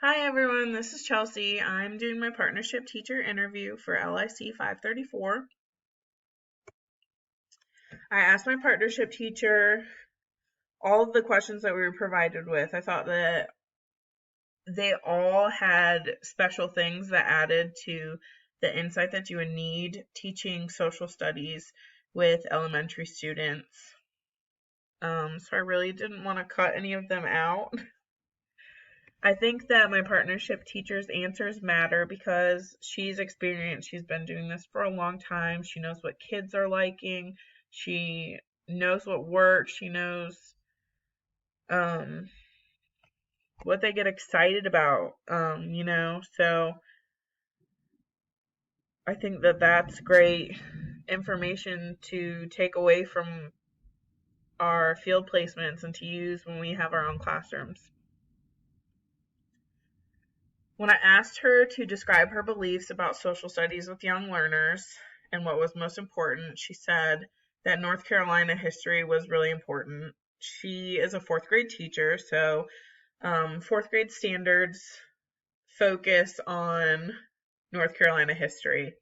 Hi everyone, this is Chelsea. I'm doing my partnership teacher interview for LIC 534. I asked my partnership teacher all of the questions that we were provided with. I thought that they all had special things that added to the insight that you would need teaching social studies with elementary students. So I really didn't want to cut any of them out. I think that my partnership teacher's answers matter because she's experienced. She's been doing this for a long time. She knows what kids are liking. She knows what works. She knows um, what they get excited about, So I think that that's great information to take away from our field placements and to use when we have our own classrooms. When I asked her to describe her beliefs about social studies with young learners and what was most important, she said that North Carolina history was really important. She is a fourth grade teacher, so fourth grade standards focus on North Carolina history.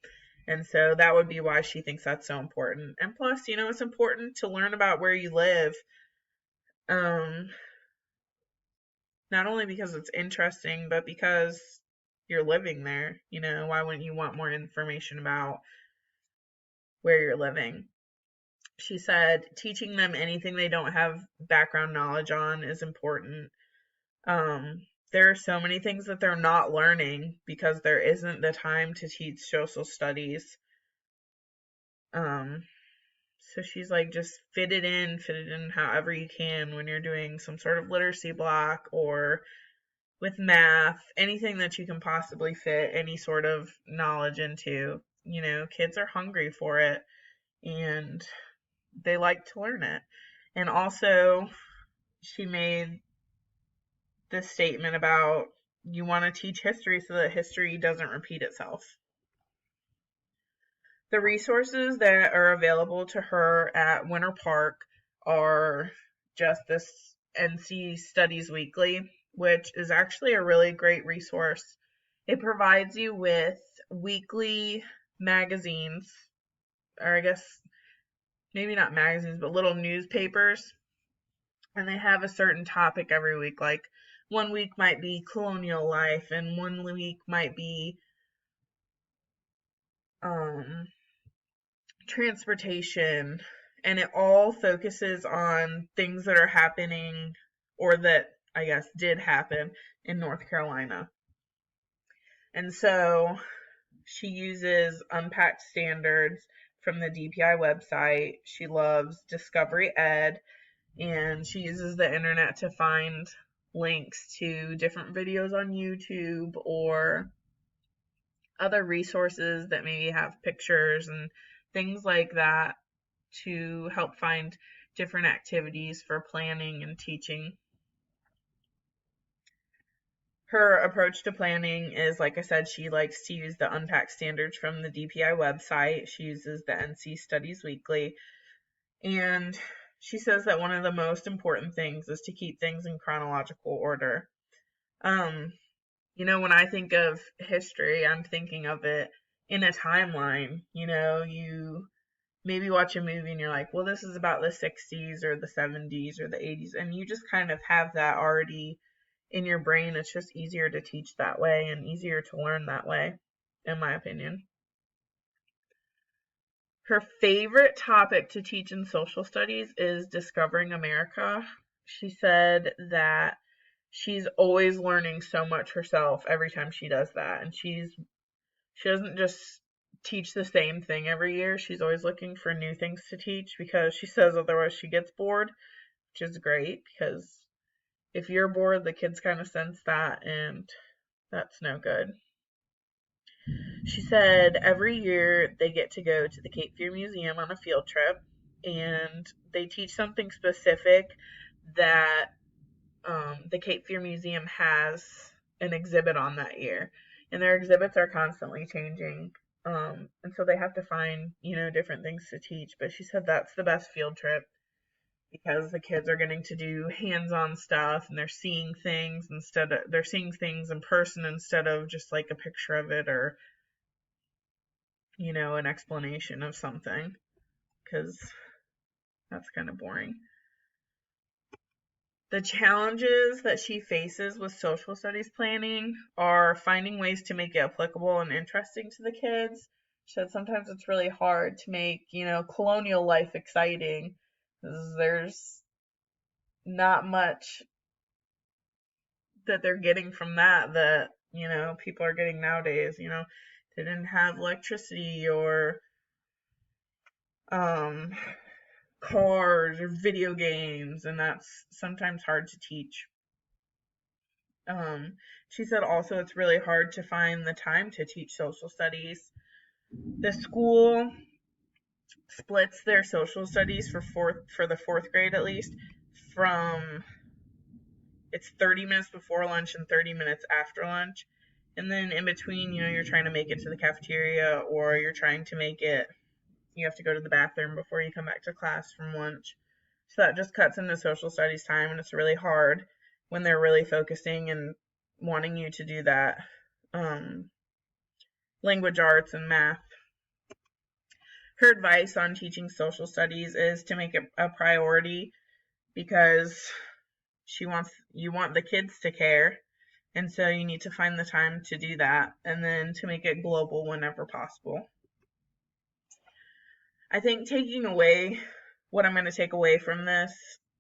And so that would be why she thinks that's so important. And plus, it's important to learn about where you live. Um, Not only because it's interesting, but because you're living there. Why wouldn't you want more information about where you're living? She said teaching them anything they don't have background knowledge on is important. There are so many things that they're not learning because there isn't the time to teach social studies. So she's like, just fit it in however you can when you're doing some sort of literacy block or with math, anything that you can possibly fit any sort of knowledge into. Kids are hungry for it and they like to learn it. And also, she made this statement about you want to teach history so that history doesn't repeat itself. The resources that are available to her at Winter Park are just this NC Studies Weekly, which is actually a really great resource. It provides you with weekly magazines, or I guess maybe not magazines, but little newspapers. And they have a certain topic every week. Like one week might be colonial life, and one week might be um, transportation. And it all focuses on things that are happening or that I guess did happen in North Carolina. And so she uses unpacked standards from the DPI website. She loves Discovery Ed, and she uses the internet to find links to different videos on YouTube or other resources that maybe have pictures and things like that to help find different activities for planning and teaching. Her approach to planning is, like I said, she likes to use the unpacked standards from the DPI website. She uses the NC Studies Weekly. And she says that one of the most important things is to keep things in chronological order. When I think of history, I'm thinking of it in a timeline. You maybe watch a movie and you're like, well, this is about the 60s or the 70s or the 80s. And you just kind of have that already in your brain. It's just easier to teach that way and easier to learn that way, in my opinion. Her favorite topic to teach in social studies is Discovering America. She said that she's always learning so much herself every time she does that. And she doesn't just teach the same thing every year. She's always looking for new things to teach because she says otherwise she gets bored, which is great because if you're bored, the kids kind of sense that, and that's no good. She said every year they get to go to the Cape Fear Museum on a field trip, and they teach something specific that the Cape Fear Museum has an exhibit on that year. And their exhibits are constantly changing. And so they have to find, different things to teach. But she said that's the best field trip because the kids are getting to do hands-on stuff and they're seeing things in person instead of just like a picture of it or an explanation of something, because that's kind of boring. The challenges that she faces with social studies planning are finding ways to make it applicable and interesting to the kids. She said sometimes it's really hard to make, colonial life exciting. There's not much that they're getting from that, people are getting nowadays. They didn't have electricity or cars or video games, and that's sometimes hard to teach. She said also it's really hard to find the time to teach social studies. The school splits their social studies for the fourth grade at least from it's 30 minutes before lunch and 30 minutes after lunch. And then in between, you're trying to make it to the cafeteria or you're trying to make it, you have to go to the bathroom before you come back to class from lunch. So that just cuts into social studies time, and it's really hard when they're really focusing and wanting you to do that language arts and math. Her advice on teaching social studies is to make it a priority because you want the kids to care, and so you need to find the time to do that, and then to make it global whenever possible. I think what I'm going to take away from this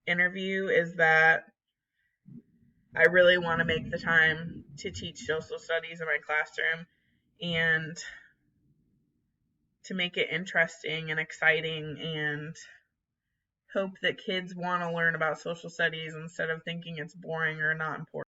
interview is that I really want to make the time to teach social studies in my classroom and to make it interesting and exciting, and hope that kids want to learn about social studies instead of thinking it's boring or not important.